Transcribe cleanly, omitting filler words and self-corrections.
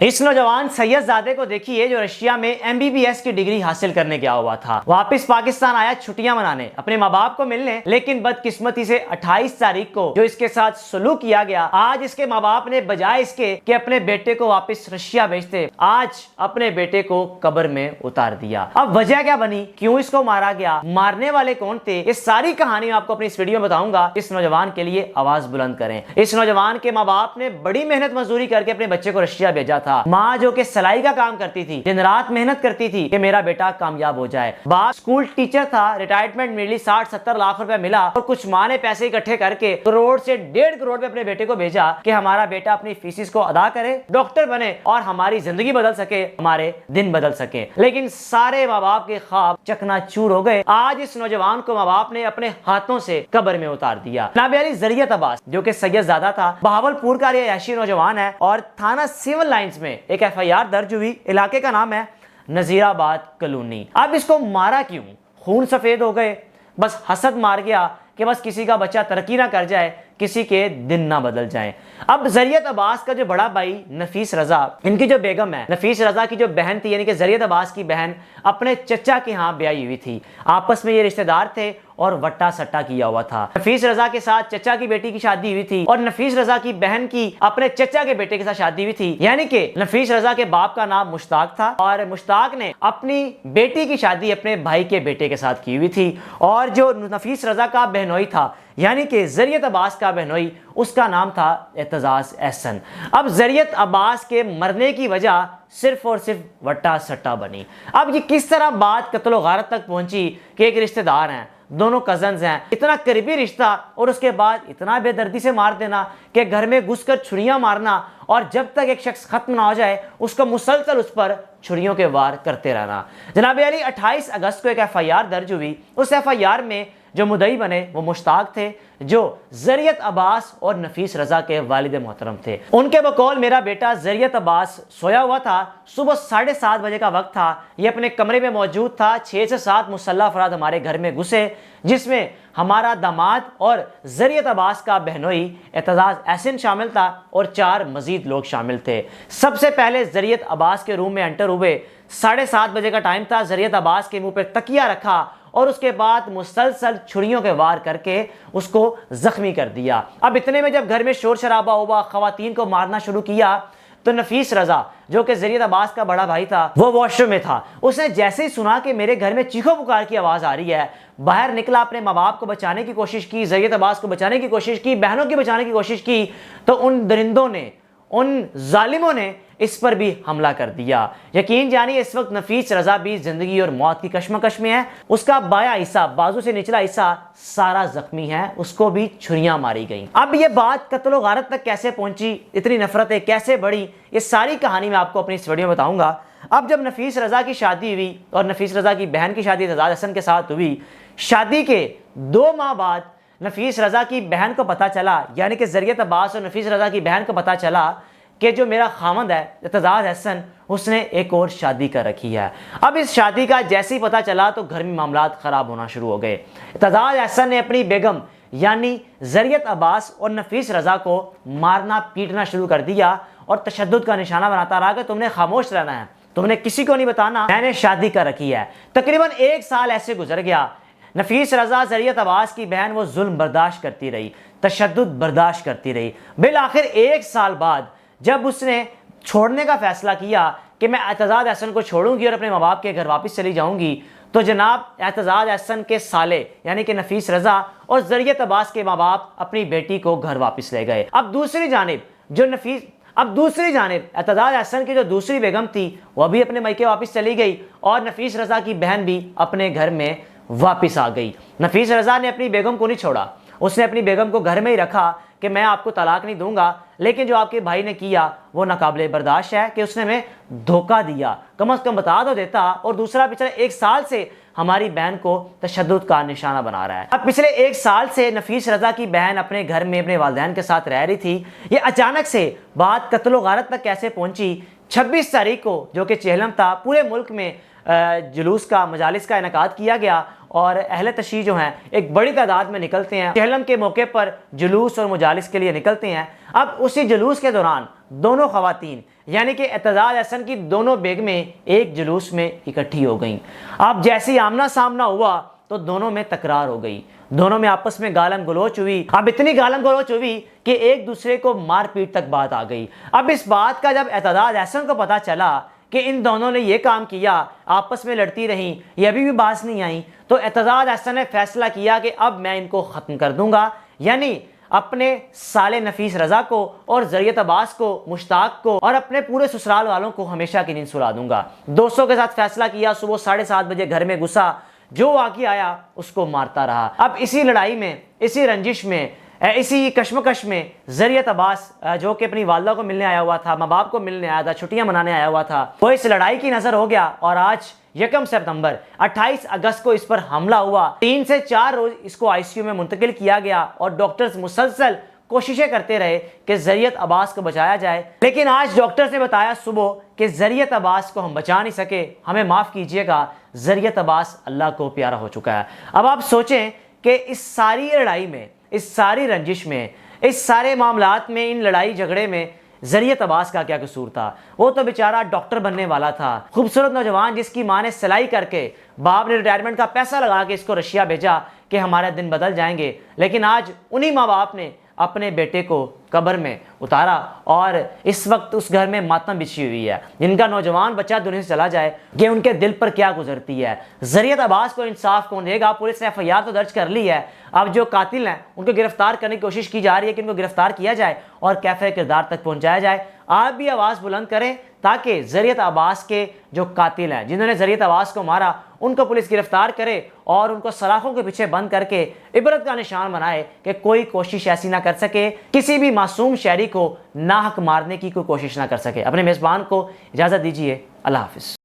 इस नौजवान सैयदजादे को देखिए जो रशिया में एमबीबीएस की डिग्री हासिल करने गया हुआ था। वापस पाकिस्तान आया छुट्टियां मनाने, अपने माँ बाप को मिलने, लेकिन बदकिस्मती से 28 तारीख को जो इसके साथ सलूक किया गया, आज इसके माँ बाप ने बजाय इसके कि अपने बेटे को वापस रशिया भेजते, आज अपने बेटे को कब्र में उतार दिया। अब वजह क्या बनी, क्यों इसको मारा गया, मारने वाले कौन थे, इस सारी कहानी मैं आपको अपनी इस वीडियो में बताऊंगा। इस नौजवान के लिए आवाज बुलंद करें। इस नौजवान के माँ बाप ने बड़ी मेहनत मजदूरी करके अपने बच्चे को रशिया भेजा था। माँ जो कि सिलाई का काम करती थी, दिन रात मेहनत करती थी कि मेरा बेटा कामयाब हो जाए। बाप स्कूल टीचर था, रिटायरमेंट मिली, 60-70 लाख रुपए मिला और कुछ माँ ने पैसे इकट्ठे करके करोड़ से 1.5 करोड़ में अपने बेटे को भेजा कि हमारा बेटा अपनी फीसिस को अदा करे, डॉक्टर बने और हमारी जिंदगी बदल सके, हमारे दिन बदल सके। लेकिन सारे माँ बाप के ख्वाब चकनाचूर हो गए। आज इस नौजवान को माँ बाप ने अपने हाथों से कब्र में उतार दिया। जनाब अली ज़रियत अब्बास जो कि सैयदजादा था, बहावलपुर का रिहायशी नौजवान है और थाना सिविल लाइंस में एक एफआईआर दर्ज हुई। इलाके का नाम है नजीराबाद कॉलोनी। अब इसको मारा क्यों, खून सफेद हो गए, बस हसद मार गया कि बस किसी का बच्चा तरक्की ना कर जाए, किसी के दिन ना बदल जाएं। अब ज़रियत अब्बास का जो बड़ा भाई नफीस रजा, इनकी जो बेगम है, नफीस रजा की जो बहन थी यानी कि ज़रियत अब्बास की बहन, अपने चचा के यहाँ ब्याही हुई थी। आपस में ये रिश्तेदार थे और वट्टा सट्टा किया हुआ था। नफीस रजा के साथ चचा की बेटी की शादी हुई थी और नफीस रजा की बहन की अपने चचा के बेटे के साथ शादी हुई थी। यानी कि नफीस रजा के बाप का नाम मुश्ताक था और मुश्ताक ने अपनी बेटी की शादी अपने भाई के बेटे के साथ की हुई थी। और जो नफीस रजा का बहनोई था यानी कि ज़रियत अब्बास का बहनोई, उसका नाम था एतजाज एहसन। अब ज़रियत अब्बास के मरने की वजह सिर्फ और सिर्फ वट्टा सट्टा बनी। अब ये किस तरह बात कत्लो गारत तक पहुंची कि एक रिश्तेदार हैं, दोनों कजन्स हैं, इतना करीबी रिश्ता और उसके बाद इतना बेदर्दी से मार देना कि घर में घुसकर छुरियां मारना और जब तक एक शख्स खत्म ना हो जाए उसको मुसलसल उस पर छुरियों के वार करते रहना। जनाब अली 28 अगस्त को एक एफआईआर दर्ज हुई। उस एफआईआर में जो मुद्दई बने वो मुश्ताक थे, जो ज़रियत अब्बास और नफीस रजा के वालिद मोहतरम थे। उनके बकौल मेरा बेटा ज़रियत अब्बास सोया हुआ था। सुबह 7:30 बजे का वक्त था। ये अपने कमरे में मौजूद था। 6 से 7 मुसल्लह अफराद हमारे घर में घुसे, जिसमें हमारा दामाद और ज़रियत अब्बास का बहनोई एतजाज एहसन शामिल था और 4 मजीद लोग शामिल थे। सबसे पहले ज़रियत अब्बास के रूम में एंटर हुए। 7:30 बजे का टाइम था। ज़रियत अब्बास के मुंह पर तकिया रखा और उसके बाद मुसलसल छुरियों के वार करके उसको जख्मी कर दिया। अब इतने में जब घर में शोर शराबा हुआ, खवातीन को मारना शुरू किया, तो नफीस रजा जो कि ज़रियत अब्बास का बड़ा भाई था, वो वॉशरूम में था। उसने जैसे ही सुना कि मेरे घर में चीखो पुकार की आवाज़ आ रही है, बाहर निकला, अपने माँ बाप को बचाने की कोशिश की, ज़रियत अब्बास को बचाने की कोशिश की, बहनों की बचाने की कोशिश की, तो उन दरिंदों ने, उन जालिमों ने इस पर भी हमला कर दिया। यकीन जानिए इस वक्त नफीस रजा भी जिंदगी और मौत की कश्मकश में है। उसका बायां हिस्सा, बाजू से निचला हिस्सा सारा जख्मी है, उसको भी छुरियां मारी गई। अब ये बात कत्लो गारत तक कैसे पहुंची, इतनी नफरतें कैसे बढ़ी, ये सारी कहानी मैं आपको अपनी इस वीडियो में बताऊंगा। अब जब नफीस रजा की शादी हुई और नफीस रजा की बहन की शादी एतजाज एहसन के साथ हुई, शादी के 2 माह बाद नफीस रजा की बहन को पता चला, यानी कि ज़रियत अब्बास और नफीस रजा की बहन को पता चला कि जो मेरा खामद है एतजाज एहसन, उसने एक और शादी कर रखी है। अब इस शादी का जैसे ही पता चला तो घर में मामलात ख़राब होना शुरू हो गए। एतजाज एहसन ने अपनी बेगम यानी ज़रियत अब्बास और नफीस रजा को मारना पीटना शुरू कर दिया और तशद्दुद का निशाना बनाता रहा कि तुमने खामोश रहना है, तुमने किसी को नहीं बताना, मैंने शादी कर रखी है। तकरीबन 1 साल ऐसे गुजर गया। नफीस रजा ज़रियत अब्बास की बहन वो जुल्म बर्दाश्त करती रही, तशद्दुद बर्दाश्त करती रही। बिल आखिर 1 साल बाद जब उसने छोड़ने का फैसला किया कि मैं एतजाज एहसन को छोड़ूंगी और अपने माँ बाप के घर वापस चली जाऊंगी, तो जनाब एतजाज एहसन के साले यानी कि नफीस रजा और ज़रियत अब्बास के माँ बाप अपनी बेटी को घर वापस ले गए। अब दूसरी जानिब एतजाज एहसन की जो दूसरी बेगम थी वह भी अपने मैके वापस चली गई और नफीस रजा की बहन भी अपने घर में वापस आ गई। नफीस रजा ने अपनी बेगम को नहीं छोड़ा, उसने अपनी बेगम को घर में ही रखा कि मैं आपको तलाक नहीं दूंगा, लेकिन जो आपके भाई ने किया वो नाकाबिले बर्दाश्त है कि उसने हमें धोखा दिया, कम से कम बता तो देता। और दूसरा, पिछले 1 साल से हमारी बहन को तशद्दुद का निशाना बना रहा है। अब पिछले 1 साल से नफीस रजा की बहन अपने घर में अपने वालिदैन के साथ रह रही थी। ये अचानक से बात कत्लो गारत तक कैसे पहुंची, 26 तारीख को जो कि चेहलम था, पूरे मुल्क में जुलूस का, मजालिस का इनेकाद किया गया और अहले तशरीह जो हैं एक बड़ी तादाद में निकलते हैं, चहलम के मौके पर जुलूस और मजालिस के लिए निकलते हैं। अब उसी जुलूस के दौरान दोनों खवातीन यानी कि एतजाज हसन की दोनों बेगमें एक जुलूस में इकट्ठी हो गईं। अब जैसे ही आमना सामना हुआ तो दोनों में तकरार हो गई, दोनों में आपस में गालम गलोच हुई। अब इतनी गालम गलोच हुई कि एक दूसरे को मारपीट तक बात आ गई। अब इस बात का जब एतजाज हसन को पता चला कि इन दोनों ने ये काम किया, आपस में लड़ती रहीं, ये अभी भी बाज नहीं आई, तो एतजाज हसन ने फैसला किया कि अब मैं इनको ख़त्म कर दूंगा, यानी अपने साले नफीस रजा को और ज़रियत अब्बास को, मुश्ताक को और अपने पूरे ससुराल वालों को हमेशा की नींद सुला दूंगा। दोस्तों के साथ फैसला किया, सुबह 7:30 बजे घर में घुसा, जो आके आया उसको मारता रहा। अब इसी लड़ाई में, इसी रंजिश में, इसी कश्मकश में ज़रियत अब्बास जो कि अपनी वालदा को मिलने आया हुआ था, माँ बाप को मिलने आया था, छुट्टियां मनाने आया हुआ था, वो इस लड़ाई की नज़र हो गया और आज 1 सितंबर 28 अगस्त को इस पर हमला हुआ। 3 से 4 रोज इसको आईसीयू में मुंतकिल किया गया और डॉक्टर्स मुसलसल कोशिशें करते रहे कि ज़रियत अब्बास को बचाया जाए, लेकिन आज डॉक्टर्स ने बताया सुबह कि ज़रियत अब्बास को हम बचा नहीं सके, हमें माफ़ कीजिएगा, ज़रियत अब्बास अल्लाह को प्यारा हो चुका है। अब आप सोचें कि इस सारी लड़ाई में, इस सारी रंजिश में, इस सारे मामलात में, इन लड़ाई झगड़े में ज़रियत अब्बास का क्या कसूर था? वो तो बेचारा डॉक्टर बनने वाला था, खूबसूरत नौजवान जिसकी माँ ने सिलाई करके, बाप ने रिटायरमेंट का पैसा लगा के इसको रशिया भेजा कि हमारे दिन बदल जाएंगे, लेकिन आज उन्हीं माँ बाप ने अपने बेटे को कब्र में उतारा और इस वक्त उस घर में मातम बिछी हुई है। जिनका नौजवान बच्चा दुनिया से चला जाए कि उनके दिल पर क्या गुजरती है। ज़रियत अब्बास को इंसाफ कौन देगा? पुलिस ने एफआईआर तो दर्ज कर ली है, अब जो कातिल हैं उनको गिरफ्तार करने की कोशिश की जा रही है कि उनको गिरफ्तार किया जाए और कैफे किरदार तक पहुंचाया जाए। आप भी आवाज़ बुलंद करें ताकि ज़रियत अब्बास के जो कातिल हैं, जिन्होंने ज़रियत अब्बास को मारा, उनको पुलिस गिरफ्तार करे और उनको सलाखों के पीछे बंद करके इबरत का निशान बनाए कि कोई कोशिश ऐसी ना कर सके, किसी भी मासूम शहरी को नाहक मारने की कोई कोशिश ना कर सके। अपने मेज़बान को इजाज़त दीजिए। अल्लाह हाफ़िज़।